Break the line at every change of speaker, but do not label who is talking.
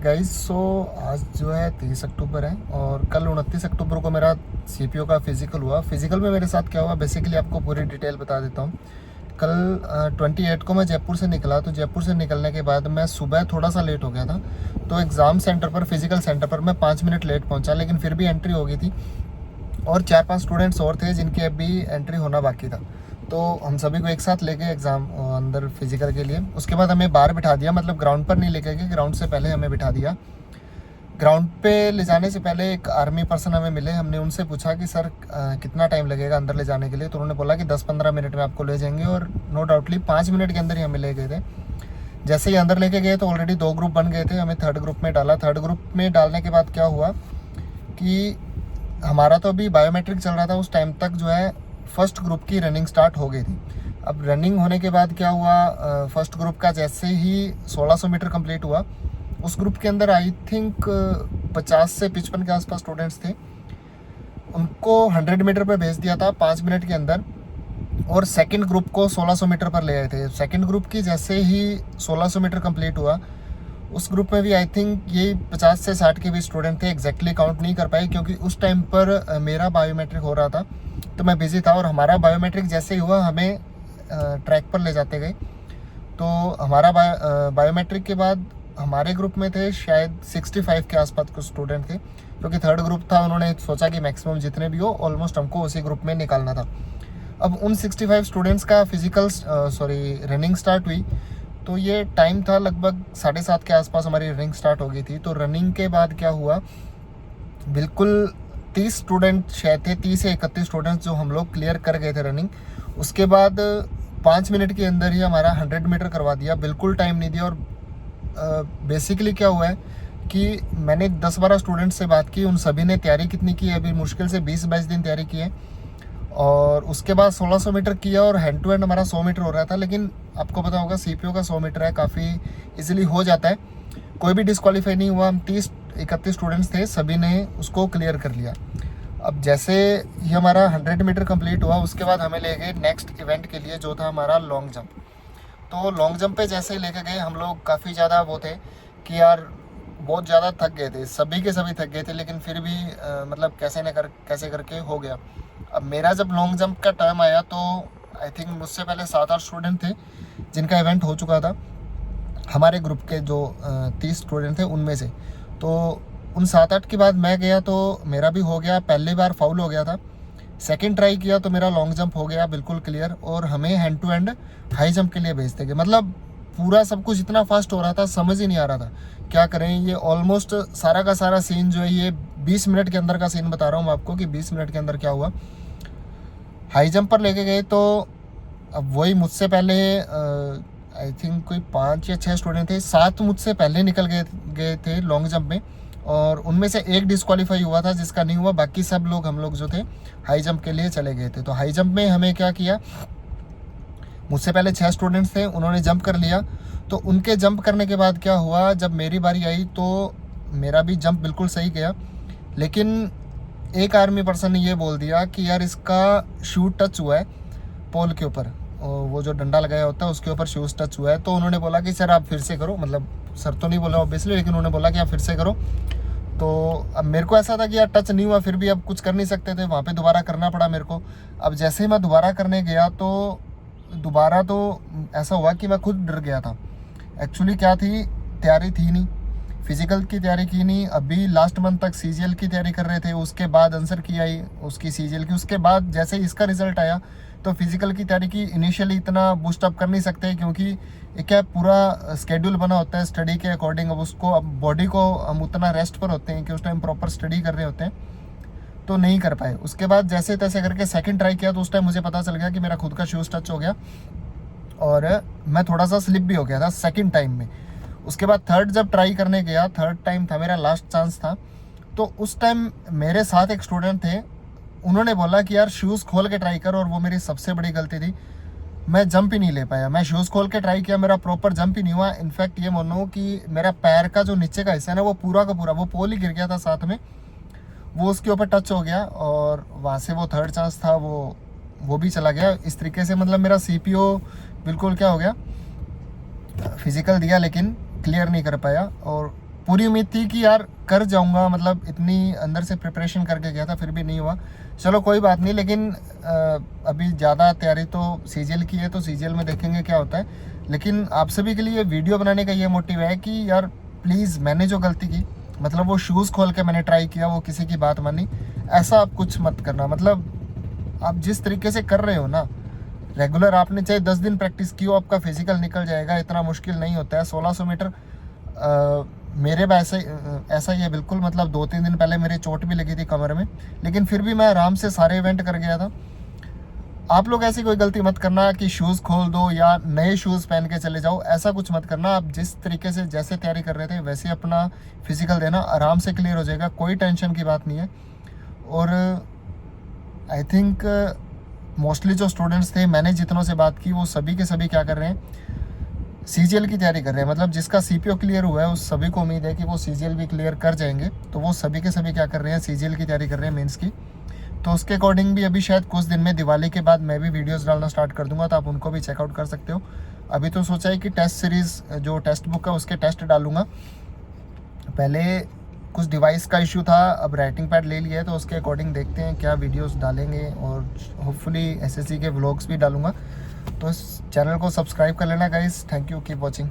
Guys. सो आज जो है 30 अक्टूबर है और कल 29 अक्टूबर को मेरा सीपीओ का फिज़िकल हुआ। फिज़िकल में मेरे साथ क्या हुआ बेसिकली आपको पूरी डिटेल बता देता हूँ। कल 28 को मैं जयपुर से निकला, तो जयपुर से निकलने के बाद मैं सुबह थोड़ा सा लेट हो गया था। तो एग्ज़ाम सेंटर पर, फिज़िकल सेंटर पर मैं 5 मिनट लेट पहुँचा, लेकिन फिर भी एंट्री हो गई थी और 4-5 स्टूडेंट्स और थे जिनकी अभी एंट्री होना बाकी था। तो हम सभी को एक साथ लेके एग्ज़ाम अंदर फिज़िकल के लिए, उसके बाद हमें बाहर बिठा दिया, मतलब ग्राउंड पर नहीं लेके गए, ग्राउंड से पहले हमें बिठा दिया। ग्राउंड पे ले जाने से पहले एक आर्मी पर्सन हमें मिले। हमने उनसे पूछा कि सर कितना टाइम लगेगा अंदर ले जाने के लिए, तो उन्होंने बोला कि 10-15 मिनट में आपको ले जाएंगे, और नो डाउटली 5 मिनट के अंदर ही हमें ले गए थे। जैसे ही अंदर लेके गए तो ऑलरेडी 2 ग्रुप बन गए थे, हमें थर्ड ग्रुप में डाला। थर्ड ग्रुप में डालने के बाद क्या हुआ कि हमारा तो अभी बायोमेट्रिक चल रहा था, उस टाइम तक जो है फर्स्ट ग्रुप की रनिंग स्टार्ट हो गई थी। अब रनिंग होने के बाद क्या हुआ, फर्स्ट ग्रुप का जैसे ही 1600 मीटर कंप्लीट हुआ, उस ग्रुप के अंदर आई थिंक 50 से 55 के आसपास स्टूडेंट्स थे। उनको 100 मीटर पर भेज दिया था 5 मिनट के अंदर, और सेकंड ग्रुप को 1600 मीटर पर ले आए थे। सेकंड ग्रुप की जैसे ही 1600 मीटर कंप्लीट हुआ, उस ग्रुप में भी आई थिंक ये 50 से 60 के भी स्टूडेंट थे। एग्जैक्टली काउंट नहीं कर पाए क्योंकि उस टाइम पर मेरा बायोमेट्रिक हो रहा था, तो मैं बिजी था। और हमारा बायोमेट्रिक जैसे ही हुआ हमें ट्रैक पर ले जाते गए। तो हमारा बायोमेट्रिक के बाद हमारे ग्रुप में थे शायद 65 के आसपास कुछ स्टूडेंट थे, क्योंकि थर्ड ग्रुप था। उन्होंने सोचा कि मैक्सिमम जितने भी हो ऑलमोस्ट हमको उसी ग्रुप में निकालना था। अब उन 65 स्टूडेंट्स का फिजिकल रनिंग स्टार्ट हुई, तो ये टाइम था लगभग 7:30 के आसपास हमारी रनिंग स्टार्ट हो गई थी। तो रनिंग के बाद क्या हुआ, बिल्कुल 30 स्टूडेंट शायद थे, 30 से 31 स्टूडेंट्स जो हम लोग क्लियर कर गए थे रनिंग। उसके बाद 5 मिनट के अंदर ही हमारा 100 मीटर करवा दिया, बिल्कुल टाइम नहीं दिया। और बेसिकली क्या हुआ है कि मैंने 10-12 स्टूडेंट्स से बात की, उन सभी ने तैयारी कितनी की है, अभी मुश्किल से 20-22 दिन तैयारी की है। और उसके बाद 1600 मीटर किया और हैंड टू हैंड हमारा 100 मीटर हो रहा था। लेकिन आपको पता होगा सीपीओ का 100 मीटर है, काफ़ी इजीली हो जाता है, कोई भी डिस्क्वालीफाई नहीं हुआ। हम 30-31 स्टूडेंट्स थे, सभी ने उसको क्लियर कर लिया। अब जैसे ही हमारा 100 मीटर कंप्लीट हुआ, उसके बाद हमें ले गए नेक्स्ट इवेंट के लिए, जो था हमारा लॉन्ग जंप। तो लॉन्ग जंप पे जैसे ही लेके गए, हम लोग काफ़ी ज़्यादा वो थे कि यार बहुत ज़्यादा थक गए थे, सभी के सभी थक गए थे, लेकिन फिर भी मतलब कैसे करके हो गया। अब मेरा जब लॉन्ग जंप का टाइम आया तो आई थिंक मुझसे पहले 7-8 स्टूडेंट थे जिनका इवेंट हो चुका था, हमारे ग्रुप के जो 30 स्टूडेंट थे उनमें से। तो उन 7-8 के बाद मैं गया तो मेरा भी हो गया, पहली बार फाउल हो गया था। सेकंड ट्राई किया तो मेरा लॉन्ग जंप हो गया बिल्कुल क्लियर, और हमें hand to hand high jump के लिए भेजते गए। मतलब पूरा सब कुछ इतना फास्ट हो रहा था, समझ ही नहीं आ रहा था क्या करें। ये ऑलमोस्ट सारा का सारा सीन जो है, ये 20 मिनट के अंदर का सीन बता रहा हूँ मैं आपको कि 20 मिनट के अंदर क्या हुआ। हाई जंप पर लेके गए तो अब वही मुझसे पहले आई थिंक कोई 5 या 6 स्टूडेंट थे, 7 मुझसे पहले निकल गए थे लॉन्ग जंप में, और उनमें से एक डिस्क्वालीफाई हुआ था जिसका नहीं हुआ। बाकी सब लोग, हम लोग जो थे हाई जंप के लिए चले गए थे। तो हाई जंप में हमें क्या किया, मुझसे पहले 6 स्टूडेंट्स थे, उन्होंने जंप कर लिया। तो उनके जंप करने के बाद क्या हुआ, जब मेरी बारी आई तो मेरा भी जंप बिल्कुल सही गया, लेकिन एक आर्मी पर्सन ने ये बोल दिया कि यार इसका शूज टच हुआ है पोल के ऊपर, वो जो डंडा लगाया होता है उसके ऊपर शूज टच हुआ है। तो उन्होंने बोला कि सर आप फिर से करो, मतलब सर तो नहीं बोला ऑब्वियसली, लेकिन उन्होंने बोला कि आप फिर से करो। तो अब मेरे को ऐसा था कि यार टच नहीं हुआ, फिर भी अब कुछ कर नहीं सकते थे, वहाँ पे दोबारा करना पड़ा मेरे को। अब जैसे ही मैं दोबारा करने गया तो दोबारा तो ऐसा हुआ कि मैं खुद डर गया था। एक्चुअली क्या थी, तैयारी थी नहीं, फिजिकल की तैयारी की नहीं, अभी लास्ट मंथ तक सीजीएल की तैयारी कर रहे थे, उसके बाद आंसर की आई उसकी सीजीएल की, उसके बाद जैसे ही इसका रिजल्ट आया तो फिजिकल की तैयारी की। इनिशियली इतना बूस्ट अप कर नहीं सकते क्योंकि एक क्या पूरा स्केड्यूल बना होता है स्टडी के अकॉर्डिंग। अब उसको, अब बॉडी को हम उतना रेस्ट पर होते हैं कि उस टाइम प्रॉपर स्टडी कर रहे होते हैं, तो नहीं कर पाए। उसके बाद जैसे तैसे करके सेकंड ट्राई किया तो उस टाइम मुझे पता चल गया कि मेरा खुद का शूज़ टच हो गया, और मैं थोड़ा सा स्लिप भी हो गया था सेकंड टाइम में। उसके बाद थर्ड जब ट्राई करने गया, थर्ड टाइम था मेरा, लास्ट चांस था, तो उस टाइम मेरे साथ एक स्टूडेंट थे, उन्होंने बोला कि यार शूज़ खोल के ट्राई कर, और वो मेरी सबसे बड़ी गलती थी, मैं जंप ही नहीं ले पाया। मैं शूज़ खोल के ट्राई किया, मेरा प्रॉपर जंप ही नहीं हुआ। इनफैक्ट ये मानो कि मेरा पैर का जो नीचे का हिस्सा है ना, वो पूरा का पूरा वो पोल ही गिर गया था साथ में, वो उसके ऊपर टच हो गया, और वहाँ से वो थर्ड चांस था वो भी चला गया। इस तरीके से मतलब मेरा सीपीओ बिल्कुल क्या हो गया, फिजिकल दिया लेकिन क्लियर नहीं कर पाया। और पूरी उम्मीद थी कि यार कर जाऊंगा, मतलब इतनी अंदर से प्रिपरेशन करके गया था, फिर भी नहीं हुआ। चलो कोई बात नहीं, लेकिन अभी ज़्यादा तैयारी तो सीजीएल की है, तो सीजीएल में देखेंगे क्या होता है। लेकिन आप सभी के लिए वीडियो बनाने का ये मोटिव है कि यार प्लीज़, मैंने जो गलती की, मतलब वो शूज़ खोल के मैंने ट्राई किया, वो किसी की बात मानी, ऐसा आप कुछ मत करना। मतलब आप जिस तरीके से कर रहे हो ना, रेगुलर आपने चाहे 10 दिन प्रैक्टिस की हो, आपका फिजिकल निकल जाएगा, इतना मुश्किल नहीं होता है। 1600 मीटर मेरे ऐसा ही है बिल्कुल। मतलब 2-3 दिन पहले मेरी चोट भी लगी थी कमर में, लेकिन फिर भी मैं आराम से सारे इवेंट कर गया था। आप लोग ऐसी कोई गलती मत करना कि शूज़ खोल दो या नए शूज़ पहन के चले जाओ, ऐसा कुछ मत करना। आप जिस तरीके से जैसे तैयारी कर रहे थे वैसे अपना फिजिकल देना, आराम से क्लियर हो जाएगा, कोई टेंशन की बात नहीं है। और आई थिंक मोस्टली जो स्टूडेंट्स थे, मैंने जितनों से बात की, वो सभी के सभी क्या कर रहे हैं, सीजीएल की तैयारी कर रहे हैं। मतलब जिसका सीपीओ क्लियर हुआ है उस सभी को उम्मीद है कि वो सीजीएल भी क्लियर कर जाएंगे, तो वो सभी के सभी क्या कर रहे हैं, सीजीएल की तैयारी कर रहे हैं, मेंस की। तो उसके अकॉर्डिंग भी अभी शायद कुछ दिन में, दिवाली के बाद मैं भी वीडियोस डालना स्टार्ट कर दूंगा, तो आप उनको भी चेकआउट कर सकते हो। अभी तो सोचा है कि टेस्ट सीरीज़ जो टेक्स्ट बुक है उसके टेस्ट डालूंगा। पहले कुछ डिवाइस का इशू था, अब राइटिंग पैड ले लिया है, तो उसके अकॉर्डिंग देखते हैं क्या वीडियोस डालेंगे, और होपफुली एसएससी के व्लॉग्स भी डालूंगा। तो इस चैनल को सब्सक्राइब कर लेना guys. Thank you, keep watching.